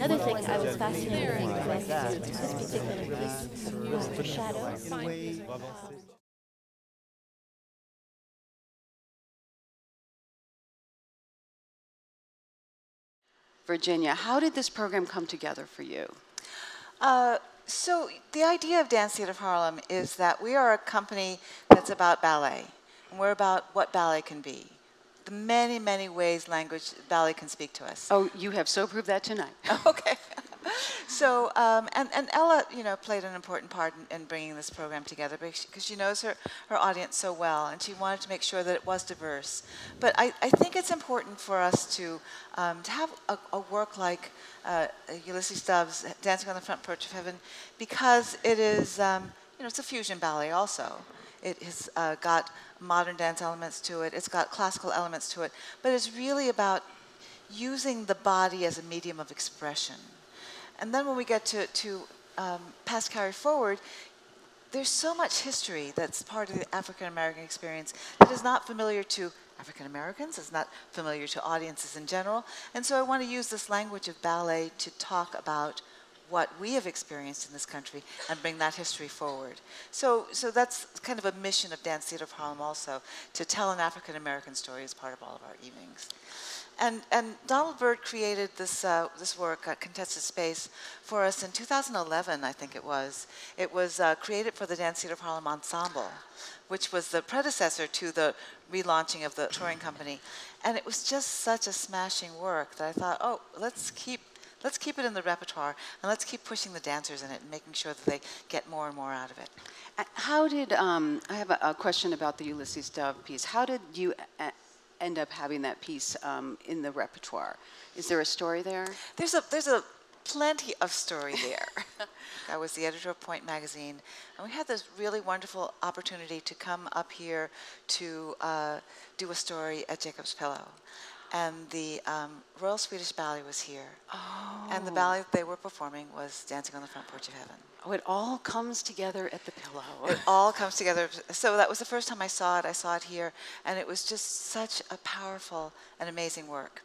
Other thing I was fascinated with this particular piece for shadow. Virginia, how did this program come together for you? So the idea of Dance Theatre of Harlem is that we are a company that's about ballet. And we're about what ballet can be. The many, many ways ballet can speak to us. Oh, you have so proved that tonight. Okay. So, and Ella, played an important part in bringing this program together because she knows her audience so well, and she wanted to make sure that it was diverse. But I think it's important for us to have a work like Ulysses Dove's Dancing on the Front Porch of Heaven, because it is, it's a fusion ballet also. It has got modern dance elements to it. It's got classical elements to it. But it's really about using the body as a medium of expression. And then when we get to Past Carry Forward, there's so much history that's part of the African American experience that is not familiar to African Americans, it's not familiar to audiences in general. And so I want to use this language of ballet to talk about what we have experienced in this country and bring that history forward. So that's kind of a mission of Dance Theatre of Harlem also, to tell an African American story as part of all of our evenings. And Donald Byrd created this work, Contested Space, for us in 2011, I think it was. It was created for the Dance Theatre of Harlem Ensemble, which was the predecessor to the relaunching of the touring company. And it was just such a smashing work that I thought, oh, let's keep it in the repertoire, and let's keep pushing the dancers in it and making sure that they get more and more out of it. How did, I have a question about the Ulysses Dove piece. How did you end up having that piece in the repertoire? Is there a story there? There's a plenty of story there. I was the editor of Point magazine, and we had this really wonderful opportunity to come up here to do a story at Jacob's Pillow. And the Royal Swedish Ballet was here. Oh. And the ballet they were performing was Dancing on the Front Porch of Heaven. Oh, it all comes together at the Pillow. It all comes together. So that was the first time I saw it. I saw it here. And it was just such a powerful and amazing work.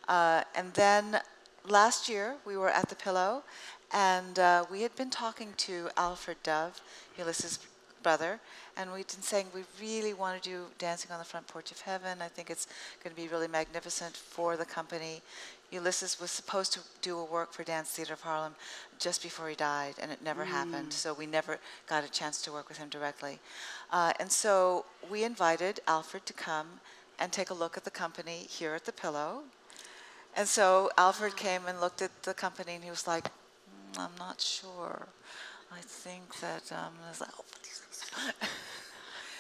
And then last year, we were at the Pillow, and we had been talking to Alfred Dove, Ulysses' brother, and we've been saying we really want to do Dancing on the Front Porch of Heaven. I think it's going to be really magnificent for the company. Ulysses was supposed to do a work for Dance Theatre of Harlem just before he died, and it never happened, so we never got a chance to work with him directly. And so we invited Alfred to come and take a look at the company here at the Pillow. And so Alfred came and looked at the company, and he was like, I'm not sure. I think that, I was like, oh,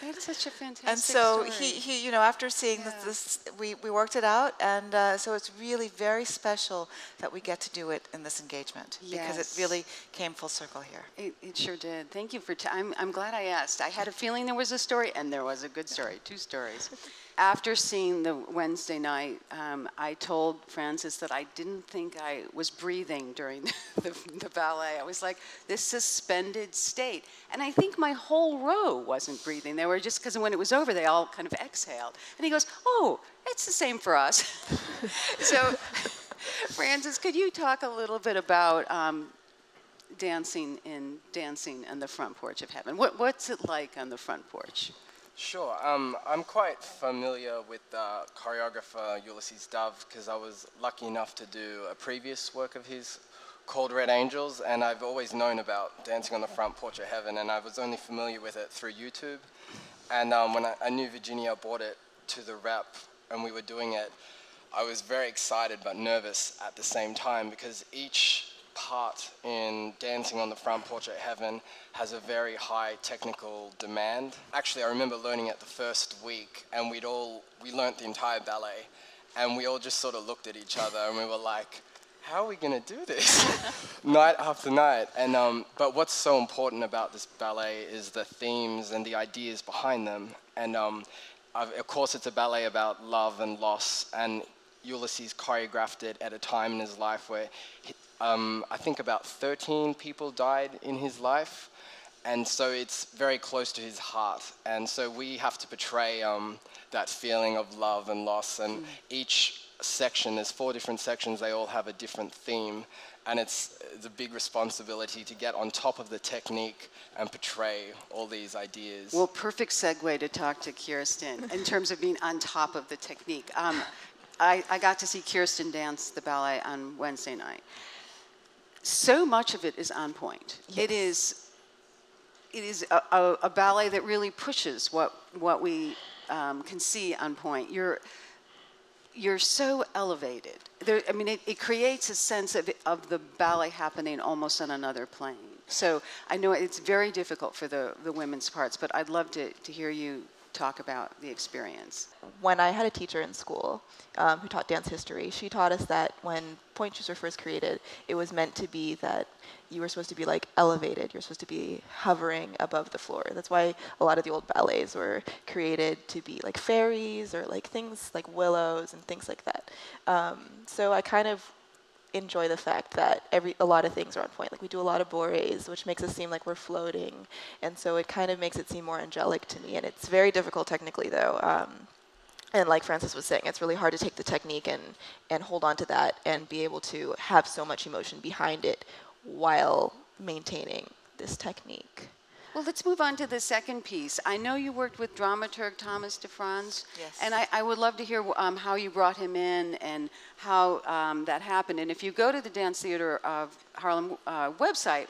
That's such a fantastic and so story. he after seeing this, we worked it out, and so it's really very special that we get to do it in this engagement, because it really came full circle here. It sure did. Thank you for, I'm glad I asked. I had a feeling there was a story, and there was a good story, 2 stories. After seeing the Wednesday night, I told Francis that I didn't think I was breathing during the ballet. I was like, this suspended state. And I think my whole row wasn't breathing. They were just, because when it was over, they all kind of exhaled. And he goes, oh, it's the same for us. So, Francis, could you talk a little bit about dancing on the Front Porch of Heaven? What's it like on the front porch? Sure. I'm quite familiar with choreographer Ulysses Dove because I was lucky enough to do a previous work of his called Red Angels, and I've always known about Dancing on the Front Porch of Heaven, and I was only familiar with it through YouTube. And when I knew Virginia brought it to the rep and we were doing it, I was very excited but nervous at the same time, because each part in Dancing on the Front Porch of Heaven has a very high technical demand. Actually, I remember learning it the first week, and we learnt the entire ballet, and we all just sort of looked at each other and we were like, how are we going to do this night after night? And but what's so important about this ballet is the themes and the ideas behind them. And of course it's a ballet about love and loss, and Ulysses choreographed it at a time in his life where I think about 13 people died in his life, and so it's very close to his heart. And so we have to portray that feeling of love and loss. And each section, there's 4 different sections, they all have a different theme. And it's a big responsibility to get on top of the technique and portray all these ideas. Well, perfect segue to talk to Chyrstyn in terms of being on top of the technique. I got to see Chyrstyn dance the ballet on Wednesday night. So much of it is on point. Yes. It is a ballet that really pushes what we can see on point. You're so elevated. I mean, it creates a sense of the ballet happening almost on another plane. So I know it's very difficult for the women's parts, but I'd love to hear you talk about the experience. When I had a teacher in school who taught dance history, she taught us that when pointe shoes were first created, it was meant to be that you were supposed to be like elevated. You're supposed to be hovering above the floor. That's why a lot of the old ballets were created to be like fairies or like things like willows and things like that. So I kind of enjoy the fact that a lot of things are on point. Like we do a lot of bourrées, which makes us seem like we're floating. And so it kind of makes it seem more angelic to me. And it's very difficult technically though. And like Francis was saying, it's really hard to take the technique and hold on to that and be able to have so much emotion behind it while maintaining this technique. Well, let's move on to the second piece. I know you worked with dramaturg Thomas de France, Yes. and I would love to hear how you brought him in and how that happened. And if you go to the Dance Theatre of Harlem website,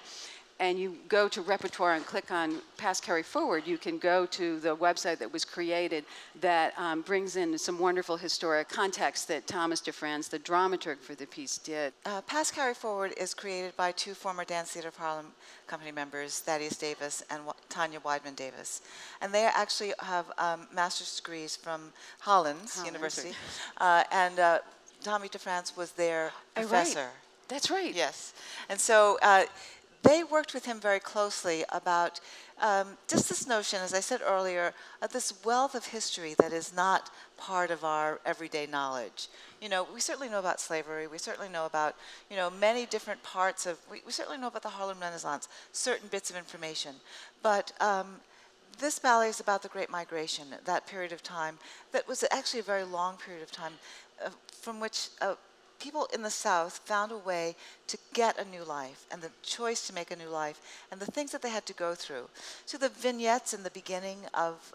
and you go to repertoire and click on Pass Carry Forward, you can go to the website that was created that brings in some wonderful historic context that Thomas de France, the dramaturg for the piece, did. Pass Carry Forward is created by 2 former Dance Theatre of Harlem company members, Thaddeus Davis and Tanya Wideman-Davis. And they actually have master's degrees from Hollins University. And Tommy de France was their professor. Right. That's right. Yes. And so they worked with him very closely about just this notion, as I said earlier, of this wealth of history that is not part of our everyday knowledge. You know, we certainly know about slavery. We certainly know about, you know, many different parts of, we certainly know about the Harlem Renaissance, certain bits of information. But this ballet is about the Great Migration, that period of time that was actually a very long period of time from which people in the South found a way to get a new life and the choice to make a new life and the things that they had to go through. So the vignettes in the beginning of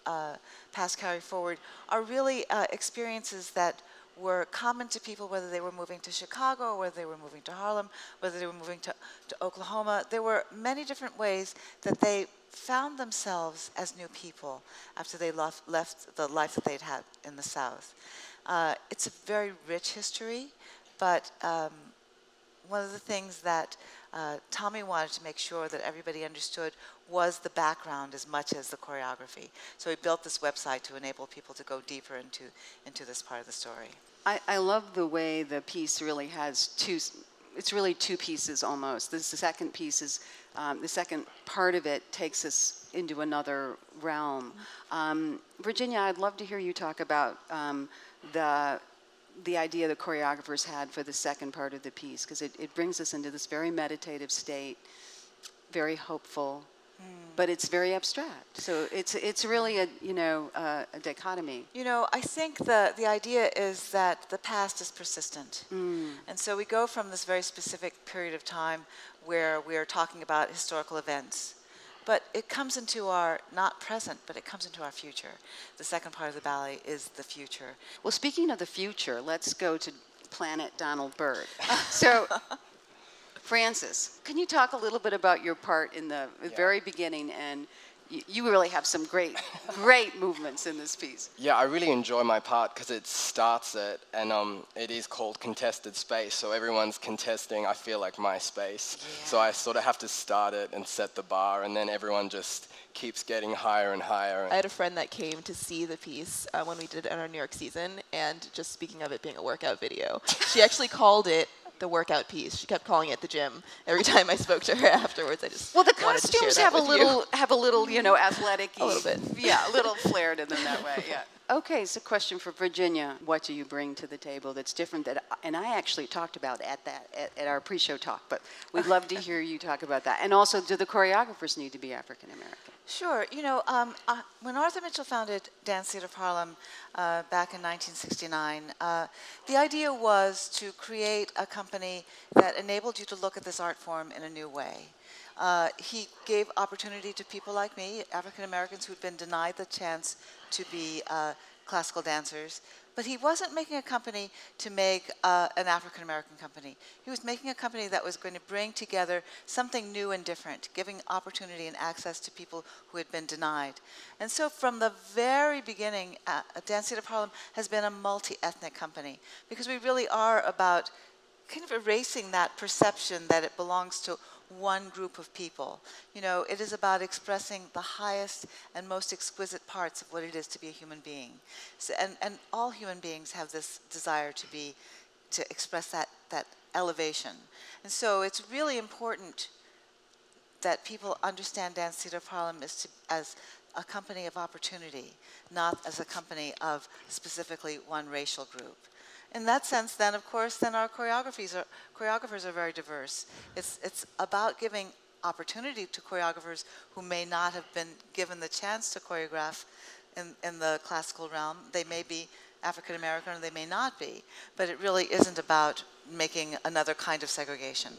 Pass Carry Forward are really experiences that were common to people, whether they were moving to Chicago, or whether they were moving to Harlem, whether they were moving to Oklahoma. There were many different ways that they found themselves as new people after they left the life that they'd had in the South. It's a very rich history. But one of the things that Tommy wanted to make sure that everybody understood was the background as much as the choreography. So he built this website to enable people to go deeper into this part of the story. I love the way the piece really has it's really 2 pieces almost. The second piece is, the second part of it takes us into another realm. Virginia, I'd love to hear you talk about the idea the choreographers had for the second part of the piece, because it brings us into this very meditative state, very hopeful, but it's very abstract. So it's really a dichotomy. You know, I think the idea is that the past is persistent. And so we go from this very specific period of time where we are talking about historical events, but it comes into our, not present, but it comes into our future. The second part of the ballet is the future. Well, speaking of the future, let's go to planet Donald Byrd. So, Francis, can you talk a little bit about your part in the very beginning? And you really have some great movements in this piece. Yeah, I really enjoy my part because it starts it, and it is called contested space, so everyone's contesting, I feel like, my space. Yeah. So I sort of have to start it and set the bar, and then everyone just keeps getting higher and higher. I had a friend that came to see the piece when we did it in our New York season, and just speaking of it being a workout video, she actually called it the workout piece. She kept calling it the gym. Every time I spoke to her afterwards, I just the wanted to share costumes that have with a little, you know, athletic-y. A little bit. Yeah, a little flair to them that way. Yeah. Okay, so question for Virginia: what do you bring to the table that's different? And I actually talked about at our pre-show talk, but we'd love to hear you talk about that. And also, do the choreographers need to be African American? Sure. When Arthur Mitchell founded Dance Theatre of Harlem back in 1969, the idea was to create a company that enabled you to look at this art form in a new way. He gave opportunity to people like me, African Americans who'd been denied the chance to be classical dancers. But he wasn't making a company to make an African American company. He was making a company that was going to bring together something new and different, giving opportunity and access to people who had been denied. And so from the very beginning, Dance Theatre of Harlem has been a multi-ethnic company, because we really are about kind of erasing that perception that it belongs to one group of people. It is about expressing the highest and most exquisite parts of what it is to be a human being. So, and all human beings have this desire to express that elevation. And so it's really important that people understand Dance Theatre of Harlem as a company of opportunity, not as a company of specifically one racial group. In that sense, then, of course, our choreographers are very diverse. It's about giving opportunity to choreographers who may not have been given the chance to choreograph in the classical realm. They may be African American or they may not be, but it really isn't about making another kind of segregation.